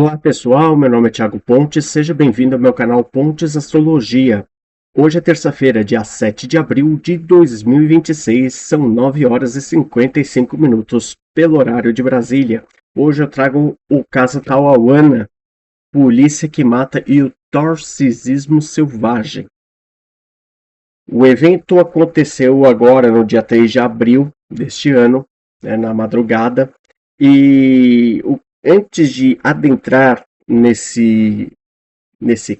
Olá pessoal, meu nome é Thiago Pontes, seja bem-vindo ao meu canal Pontes Astrologia. Hoje é terça-feira, dia 7 de abril de 2026, são 9 horas e 55 minutos pelo horário de Brasília. Hoje eu trago o caso Tauauana, polícia que mata e o torcisismo selvagem. O evento aconteceu agora no dia 3 de abril deste ano, na madrugada, e antes de adentrar nesse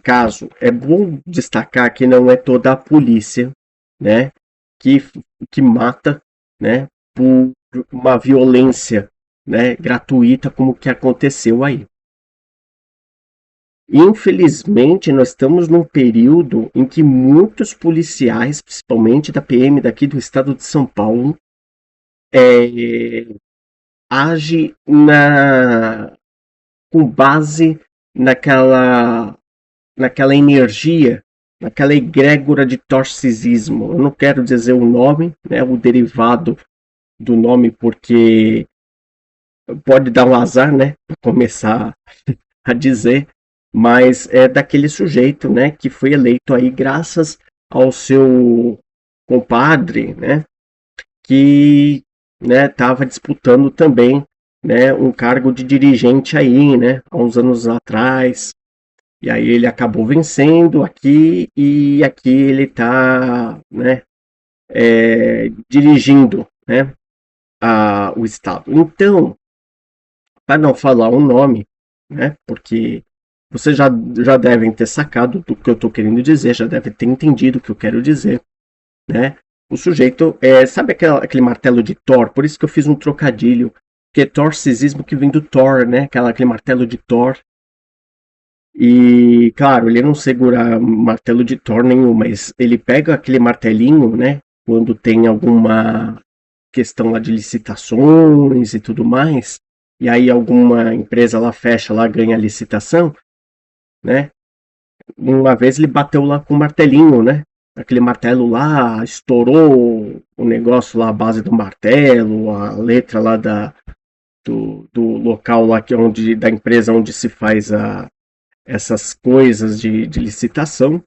caso, é bom destacar que não é toda a polícia, né, que, que mata, né, por uma violência, né, gratuita como que aconteceu aí. Infelizmente, nós estamos num período em que muitos policiais, principalmente da PM daqui do estado de São Paulo, age com base naquela energia, naquela egrégora de torcisismo. Eu não quero dizer o nome, né, o derivado do nome, porque pode dar um azar, né, para começar a dizer, mas é daquele sujeito, né, que foi eleito aí graças ao seu compadre, né, que, né, estava disputando também, né, um cargo de dirigente aí, né, há uns anos atrás. E aí ele acabou vencendo aqui e aqui ele está, né, dirigindo, né, o estado. Então, para não falar o nome, né, porque vocês já devem ter sacado do que eu estou querendo dizer, já devem ter entendido o que eu quero dizer, né? O sujeito, sabe aquele martelo de Thor? Por isso que eu fiz um trocadilho, que é torcisismo que vem do Thor, né? Aquele martelo de Thor. E, claro, ele não segura martelo de Thor nenhum, mas ele pega aquele martelinho, né? Quando tem alguma questão lá de licitações e tudo mais, e aí alguma empresa lá fecha, lá ganha a licitação, né? Uma vez ele bateu lá com o martelinho, né? Aquele martelo lá estourou o negócio lá, a base do martelo, a letra lá do local lá da empresa onde se faz essas coisas de licitação,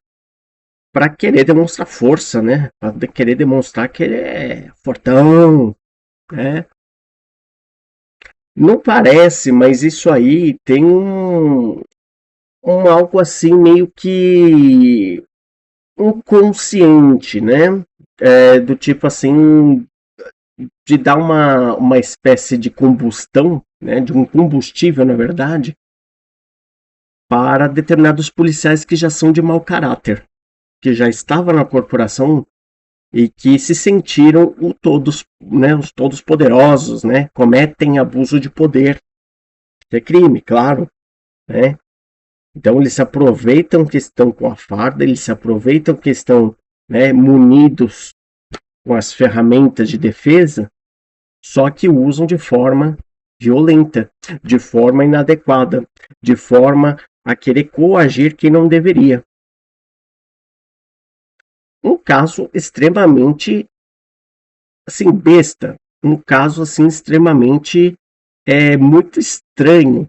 para querer demonstrar força, né? Para querer demonstrar que ele é fortão, né? Não parece, mas isso aí tem um algo assim meio que inconsciente, né? Do tipo assim, de dar uma espécie de combustão, né? De um combustível, na verdade, para determinados policiais que já são de mau caráter, que já estavam na corporação e que se sentiram os todos poderosos, né? Cometem abuso de poder. É crime, claro, né? Então eles se aproveitam que estão com a farda, eles se aproveitam que estão, né, munidos com as ferramentas de defesa, só que usam de forma violenta, de forma inadequada, de forma a querer coagir quem não deveria. Um caso extremamente assim besta, um caso assim extremamente muito estranho.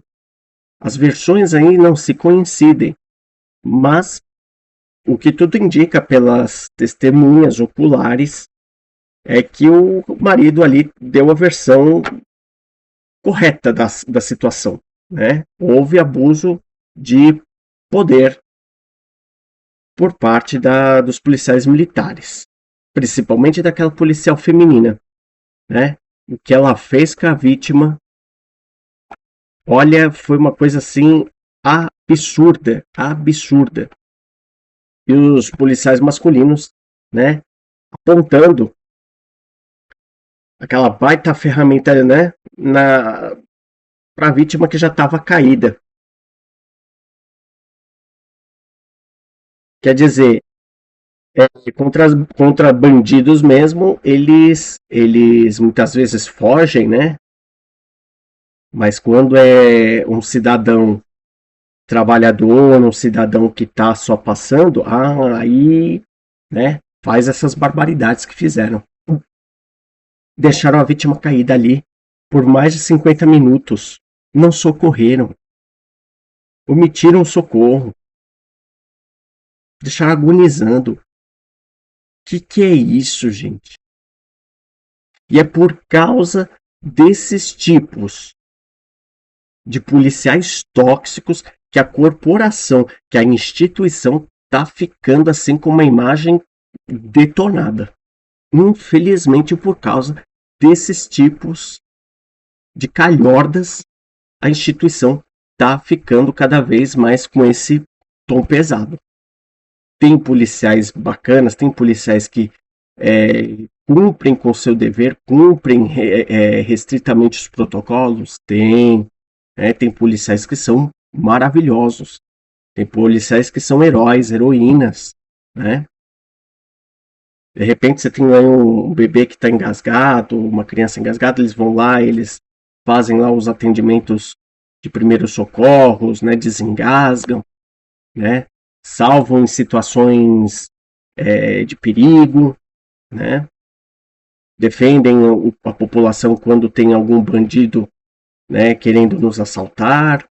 As versões aí não se coincidem, mas o que tudo indica pelas testemunhas oculares é que o marido ali deu a versão correta da situação, né? Houve abuso de poder por parte dos policiais militares, principalmente daquela policial feminina, né? O que ela fez com a vítima, olha, foi uma coisa assim absurda, absurda. E os policiais masculinos, né, apontando aquela baita ferramenta, né, para a vítima que já estava caída. Quer dizer, contra bandidos mesmo, eles muitas vezes fogem, né? Mas quando é um cidadão trabalhador, um cidadão que está só passando, aí, né, faz essas barbaridades que fizeram. Deixaram a vítima caída ali por mais de 50 minutos. Não socorreram. omitiram socorro, deixaram agonizando. Que é isso, gente? E é por causa desses tipos de policiais tóxicos que a corporação, que a instituição está ficando assim com uma imagem detonada. Infelizmente, por causa desses tipos de calhordas, a instituição está ficando cada vez mais com esse tom pesado. Tem policiais bacanas, tem policiais que cumprem com o seu dever, cumprem restritamente os protocolos, tem policiais que são maravilhosos, tem policiais que são heróis, heroínas, né? De repente você tem aí um bebê que está engasgado, uma criança engasgada, eles vão lá, eles fazem lá os atendimentos de primeiros socorros, né? Desengasgam, né? Salvam em situações de perigo, né? Defendem a população quando tem algum bandido, né, querendo nos assaltar.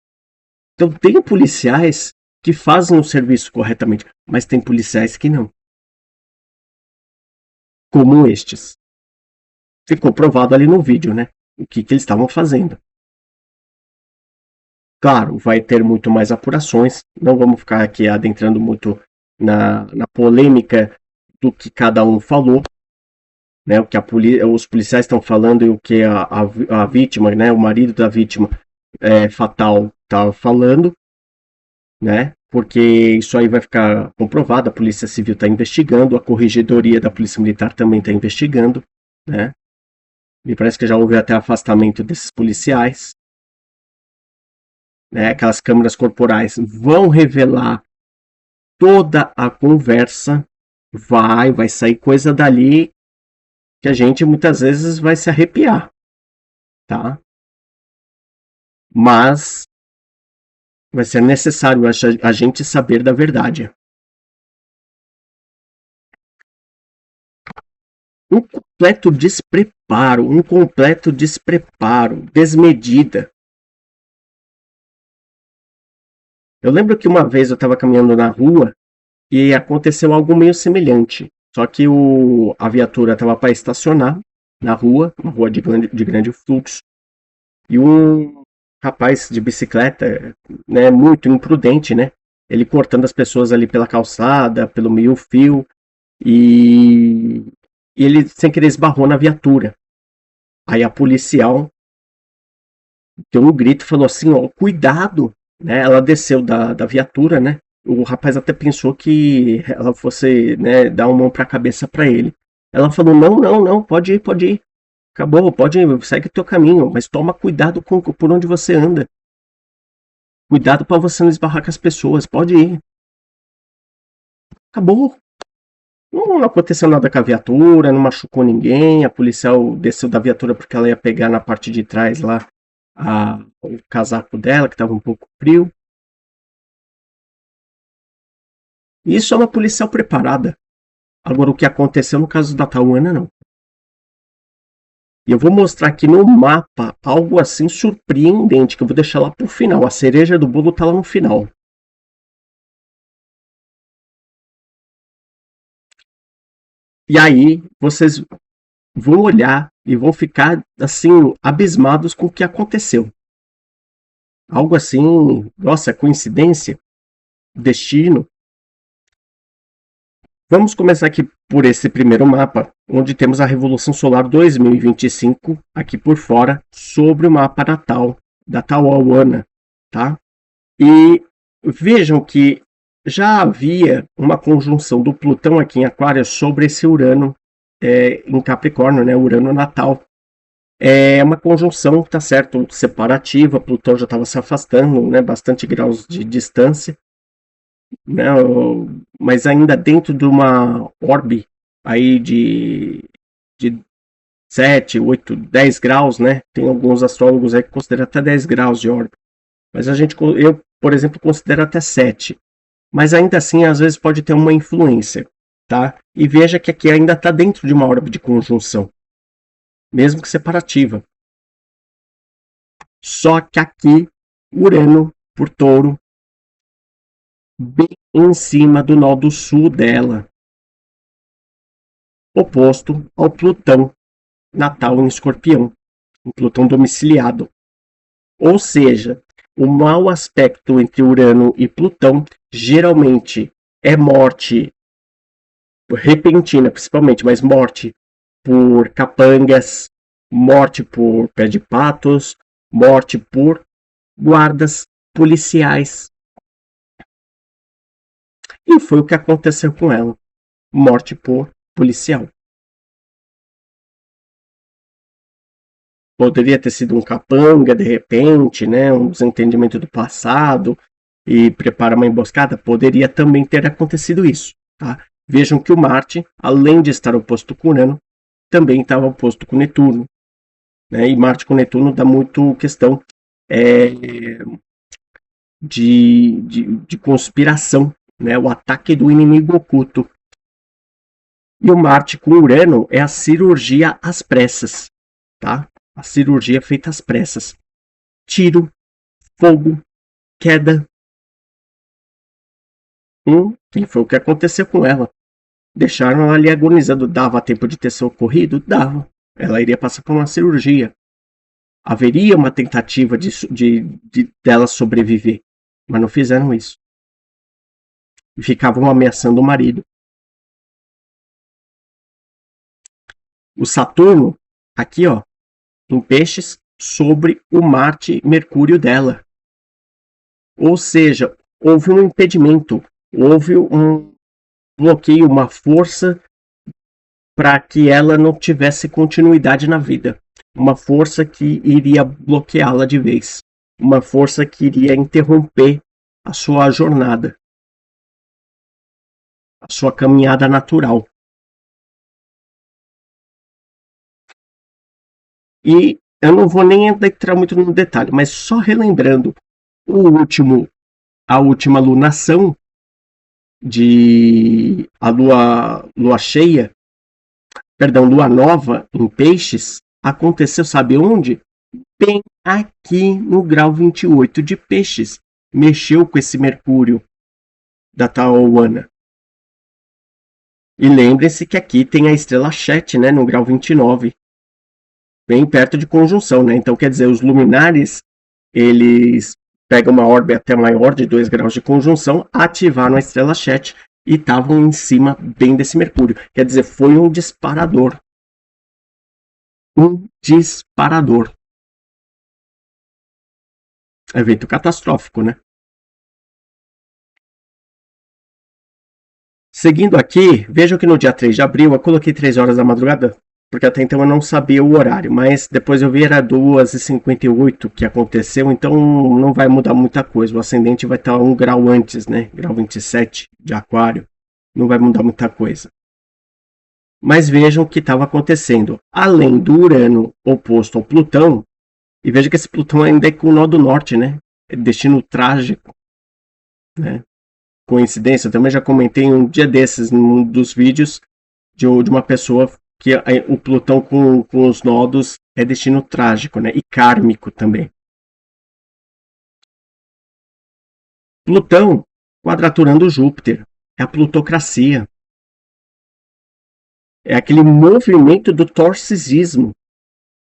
Então tem policiais que fazem o serviço corretamente, mas tem policiais que não. Como estes. Ficou provado ali no vídeo, né? O que eles estavam fazendo. Claro, vai ter muito mais apurações. Não vamos ficar aqui adentrando muito na polêmica do que cada um falou, né? O que os policiais estão falando e o que a vítima, né? O marido da vítima fatal está falando, né? Porque isso aí vai ficar comprovado. A Polícia Civil está investigando, a Corregedoria da Polícia Militar também está investigando, né? Me parece que já houve até afastamento desses policiais. Né? Aquelas câmeras corporais vão revelar toda a conversa. Vai sair coisa dali que a gente muitas vezes vai se arrepiar, tá? Mas vai ser necessário a gente saber da verdade. Um completo despreparo, desmedida. Eu lembro que uma vez eu estava caminhando na rua e aconteceu algo meio semelhante. Só que a viatura estava para estacionar na rua, uma rua de grande fluxo, e um rapaz de bicicleta, né, muito imprudente, né, ele cortando as pessoas ali pela calçada, pelo meio-fio, e ele sem querer esbarrou na viatura. Aí a policial deu um grito e falou assim, ó, cuidado, né? Ela desceu da viatura, né? O rapaz até pensou que ela fosse, né, dar uma mão para a cabeça para ele. Ela falou, não, pode ir. Acabou, pode ir, segue o teu caminho, mas toma cuidado por onde você anda. Cuidado para você não esbarrar com as pessoas, pode ir. Acabou. Não aconteceu nada com a viatura, não machucou ninguém. A policial desceu da viatura porque ela ia pegar na parte de trás lá o casaco dela, que estava um pouco frio. Isso é uma policial preparada. Agora, o que aconteceu no caso da Tauana, não. E eu vou mostrar aqui no mapa algo assim surpreendente, que eu vou deixar lá pro final. A cereja do bolo tá lá no final. E aí, vocês vão olhar e vão ficar, assim, abismados com o que aconteceu. Algo assim, nossa, coincidência? Destino? Vamos começar aqui por esse primeiro mapa, onde temos a Revolução Solar 2025 aqui por fora, sobre o mapa natal da Tauana, tá? E vejam que já havia uma conjunção do Plutão aqui em Aquário sobre esse Urano em Capricórnio, né? Urano natal. É uma conjunção, tá certo, separativa. Plutão já estava se afastando, né? Bastante graus de distância, né? Mas ainda dentro de uma orbe aí de 7, 8, 10 graus, né? Tem alguns astrólogos aí que consideram até 10 graus de orbe. Mas eu, por exemplo, considero até 7. Mas ainda assim, às vezes pode ter uma influência, tá? E veja que aqui ainda está dentro de uma órbita de conjunção, mesmo que separativa. Só que aqui, Urano, por touro, bem em cima do nó do sul dela, oposto ao Plutão natal em Escorpião, um Plutão domiciliado. Ou seja, o mau aspecto entre Urano e Plutão geralmente é morte repentina, principalmente, mas morte por capangas, morte por pé de patos, morte por guardas policiais. E foi o que aconteceu com ela. Morte por policial. Poderia ter sido um capanga, de repente, né? Um desentendimento do passado e prepara uma emboscada. Poderia também ter acontecido isso. Tá? Vejam que o Marte, além de estar oposto com Urano, também estava oposto com Netuno. Né? E Marte com Netuno dá muito questão de conspiração, né? O ataque do inimigo oculto. E o Marte com Urano é a cirurgia às pressas, tá? A cirurgia feita às pressas. Tiro, fogo, queda. E foi o que aconteceu com ela. Deixaram ela ali agonizando. Dava tempo de ter socorrido? Dava. Ela iria passar por uma cirurgia. Haveria uma tentativa dela sobreviver. Mas não fizeram isso. E ficavam ameaçando o marido. O Saturno, aqui ó, em Peixes, sobre o Marte Mercúrio dela. Ou seja, houve um impedimento, houve um bloqueio, uma força para que ela não tivesse continuidade na vida. Uma força que iria bloqueá-la de vez. Uma força que iria interromper a sua jornada. A sua caminhada natural. E eu não vou nem entrar muito no detalhe, mas só relembrando a última lunação de a lua cheia, perdão, lua nova em Peixes, aconteceu, sabe onde? Bem aqui no grau 28 de Peixes. Mexeu com esse Mercúrio da Taoana. E lembrem-se que aqui tem a estrela Chet, né, no grau 29. Bem perto de conjunção, né? Então, quer dizer, os luminares, eles pegam uma órbita até maior de 2 graus de conjunção, ativaram a estrela Chet e estavam em cima bem desse Mercúrio. Quer dizer, foi um disparador. Um disparador. Evento catastrófico, né? Seguindo aqui, vejam que no dia 3 de abril, eu coloquei 3 horas da madrugada, porque até então eu não sabia o horário, mas depois eu vi era 2h58 que aconteceu, então não vai mudar muita coisa. O ascendente vai estar 1 grau antes, né? Grau 27 de Aquário. Não vai mudar muita coisa. Mas vejam o que estava acontecendo. Além do Urano oposto ao Plutão, e veja que esse Plutão ainda é com o nó do norte, né? É destino trágico, né? Coincidência, eu também já comentei um dia desses, num dos vídeos, de uma pessoa que o Plutão com os nodos é destino trágico, né? E kármico também. Plutão quadraturando Júpiter. É a plutocracia. É aquele movimento do torcesismo.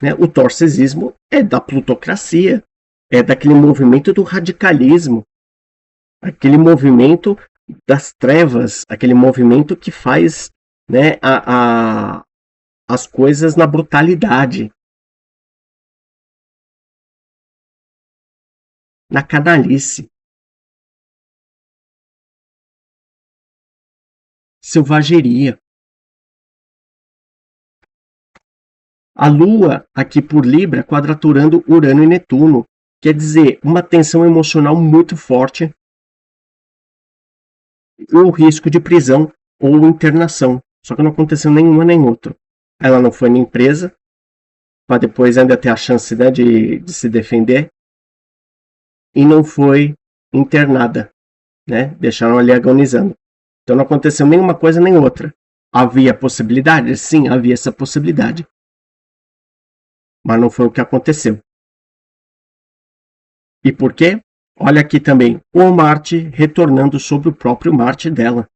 Né? O torcesismo é da plutocracia. É daquele movimento do radicalismo. Aquele movimento das trevas. Aquele movimento que faz, né, as coisas na brutalidade. Na canalice. Selvageria. A Lua, aqui por Libra, quadraturando Urano e Netuno. Quer dizer, uma tensão emocional muito forte e o risco de prisão ou internação. Só que não aconteceu nenhuma nem outra. Ela não foi nem presa, para depois ainda ter a chance, né, de se defender. E não foi internada. Né? Deixaram ali agonizando. Então não aconteceu nenhuma coisa nem outra. Havia possibilidade? Sim, havia essa possibilidade. Mas não foi o que aconteceu. E por quê? Olha aqui também, o Marte retornando sobre o próprio Marte dela.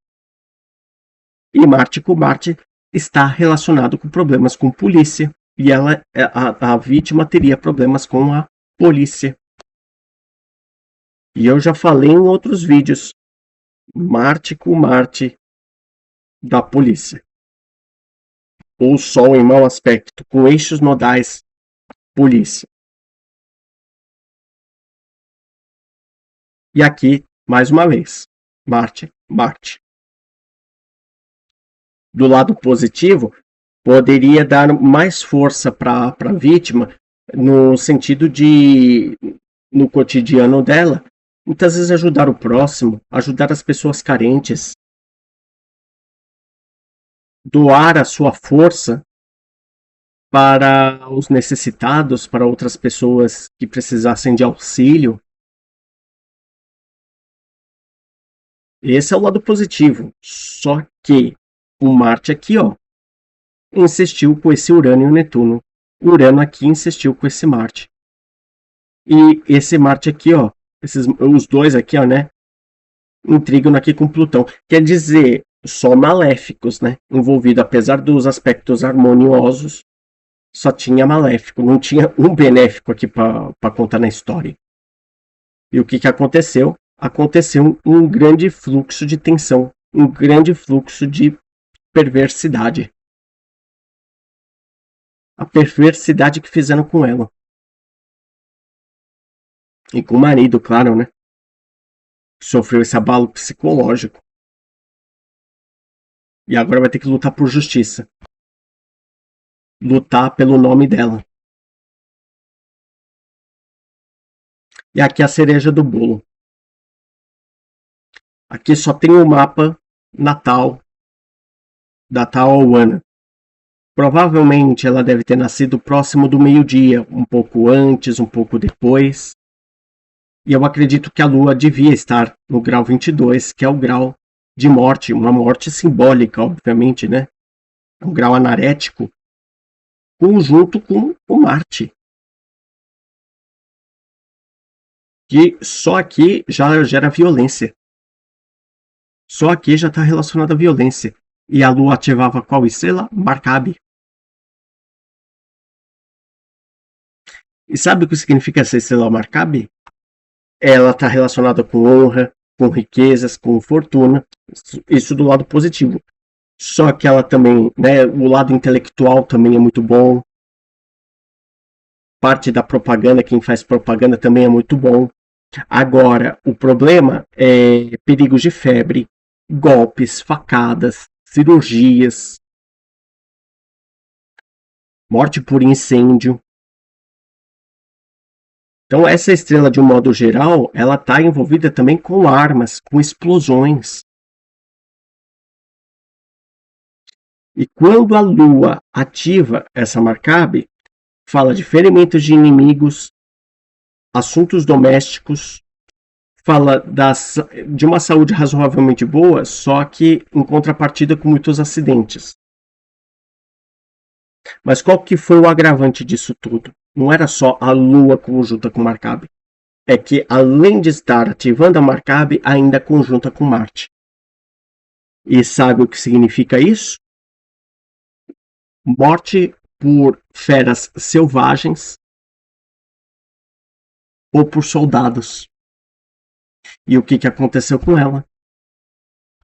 E Marte com Marte está relacionado com problemas com polícia. E ela, a vítima teria problemas com a polícia. E eu já falei em outros vídeos. Marte com Marte da polícia. O Sol em mau aspecto, com eixos nodais, polícia. E aqui, mais uma vez, Marte, Marte. Do lado positivo, poderia dar mais força para a vítima, no sentido de, no cotidiano dela, muitas vezes ajudar o próximo, ajudar as pessoas carentes, doar a sua força para os necessitados, para outras pessoas que precisassem de auxílio. Esse é o lado positivo. Só que o Marte aqui, ó, insistiu com esse Urano e Netuno. O Urano aqui insistiu com esse Marte. E esse Marte aqui, ó, os dois aqui, ó, né, intrigam aqui com Plutão. Quer dizer, só maléficos, né, envolvido, apesar dos aspectos harmoniosos, só tinha maléfico, não tinha um benéfico aqui para contar na história. E o que aconteceu? Aconteceu um grande fluxo de tensão, um grande fluxo de perversidade. A perversidade que fizeram com ela. E com o marido, claro, né? Sofreu esse abalo psicológico. E agora vai ter que lutar por justiça. Lutar pelo nome dela. E aqui a cereja do bolo. Aqui só tem o mapa natal da tal Ana. Provavelmente ela deve ter nascido próximo do meio-dia, um pouco antes, um pouco depois. E eu acredito que a Lua devia estar no grau 22, que é o grau de morte, uma morte simbólica, obviamente, né? Um grau anarético, conjunto com o Marte. Que só aqui já gera violência. Só aqui já está relacionado à violência. E a Lua ativava qual estrela? Marcabe. E sabe o que significa essa estrela Marcabe? Ela está relacionada com honra, com riquezas, com fortuna. Isso do lado positivo. Só que ela também, né, o lado intelectual também é muito bom. Parte da propaganda, quem faz propaganda também é muito bom. Agora, o problema é perigos de febre, golpes, facadas, cirurgias, morte por incêndio. Então, essa estrela, de um modo geral, ela está envolvida também com armas, com explosões. E quando a Lua ativa essa Marcabe, fala de ferimentos de inimigos, assuntos domésticos, fala de uma saúde razoavelmente boa, só que em contrapartida com muitos acidentes. Mas qual que foi o agravante disso tudo? Não era só a Lua conjunta com Marcabe. É que, além de estar ativando a Marcabe, ainda conjunta com Marte. E sabe o que significa isso? Morte por feras selvagens ou por soldados. E o que aconteceu com ela?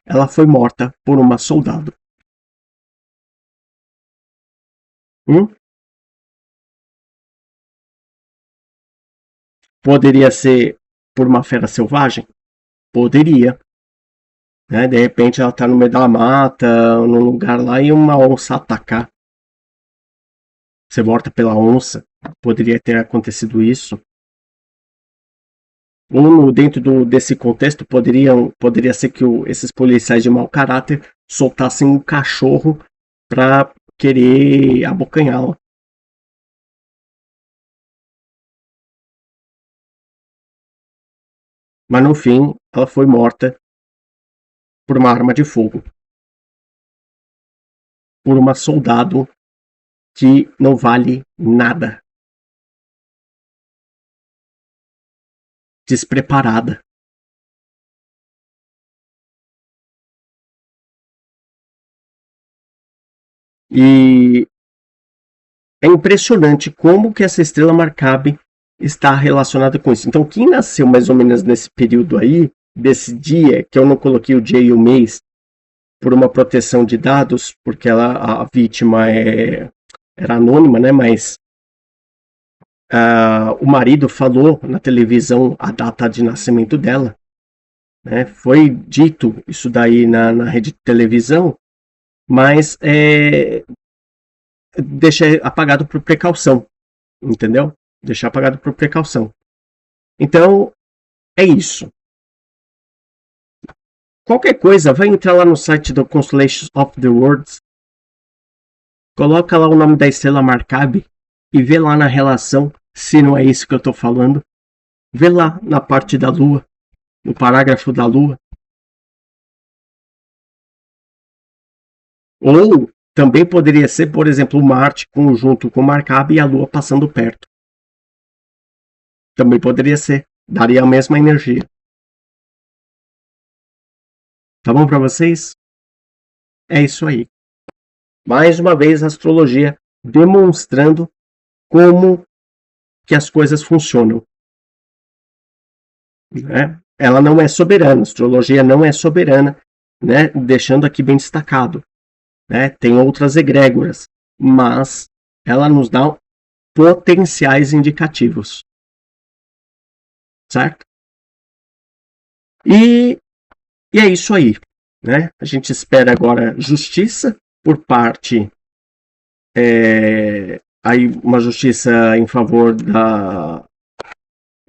Ela foi morta por uma soldado. Poderia ser por uma fera selvagem? Poderia. Né? De repente ela está no meio da mata, num lugar lá, e uma onça atacar. Ser morta pela onça. Poderia ter acontecido isso. Ou desse contexto, poderia ser que esses policiais de mau caráter soltassem um cachorro para querer abocanhá-la. Mas no fim, ela foi morta por uma arma de fogo. Por uma soldado que não vale nada. despreparada. E é impressionante como que essa estrela Marcabe está relacionada com isso. Então, quem nasceu mais ou menos nesse período aí, desse dia, que eu não coloquei o dia e o mês por uma proteção de dados, porque a vítima era anônima, né? Mas o marido falou na televisão a data de nascimento dela. Né? Foi dito isso daí na rede de televisão, mas deixa apagado por precaução, entendeu? Deixar apagado por precaução. Então, é isso. Qualquer coisa, vai entrar lá no site do Constellations of the Worlds, coloca lá o nome da estrela Marcabe e vê lá na relação, se não é isso que eu estou falando, vê lá na parte da Lua, no parágrafo da Lua. Ou também poderia ser, por exemplo, Marte conjunto com Marcabe e a Lua passando perto. Também poderia ser. Daria a mesma energia. Tá bom para vocês? É isso aí. Mais uma vez a astrologia demonstrando como que as coisas funcionam. Né? Ela não é soberana, a astrologia não é soberana, né? Deixando aqui bem destacado. Né? Tem outras egrégoras, mas ela nos dá potenciais indicativos. Certo? E é isso aí. Né? A gente espera agora justiça por parte aí uma justiça em favor da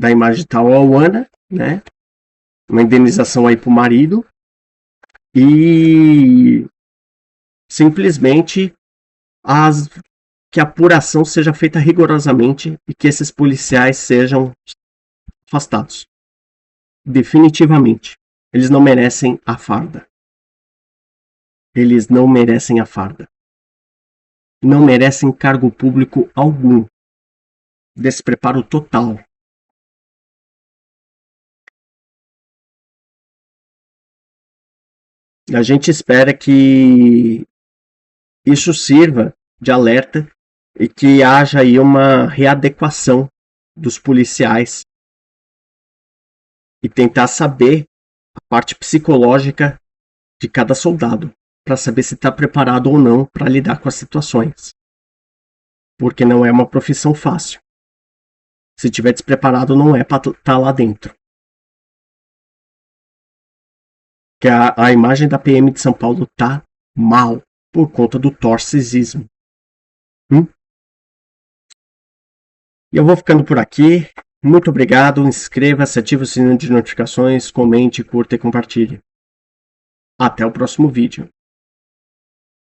imagem Tauana, né? Uma indenização aí para o marido e simplesmente que a apuração seja feita rigorosamente e que esses policiais sejam afastados. Definitivamente. Eles não merecem a farda. Eles não merecem a farda. Não merecem cargo público algum. Despreparo total. A gente espera que isso sirva de alerta e que haja aí uma readequação dos policiais e tentar saber a parte psicológica de cada soldado para saber se está preparado ou não para lidar com as situações. Porque não é uma profissão fácil. Se estiver despreparado, não é para estar lá dentro. Que a imagem da PM de São Paulo tá mal por conta do torcesismo. E eu vou ficando por aqui. Muito obrigado. Inscreva-se, ative o sininho de notificações, comente, curta e compartilhe. Até o próximo vídeo.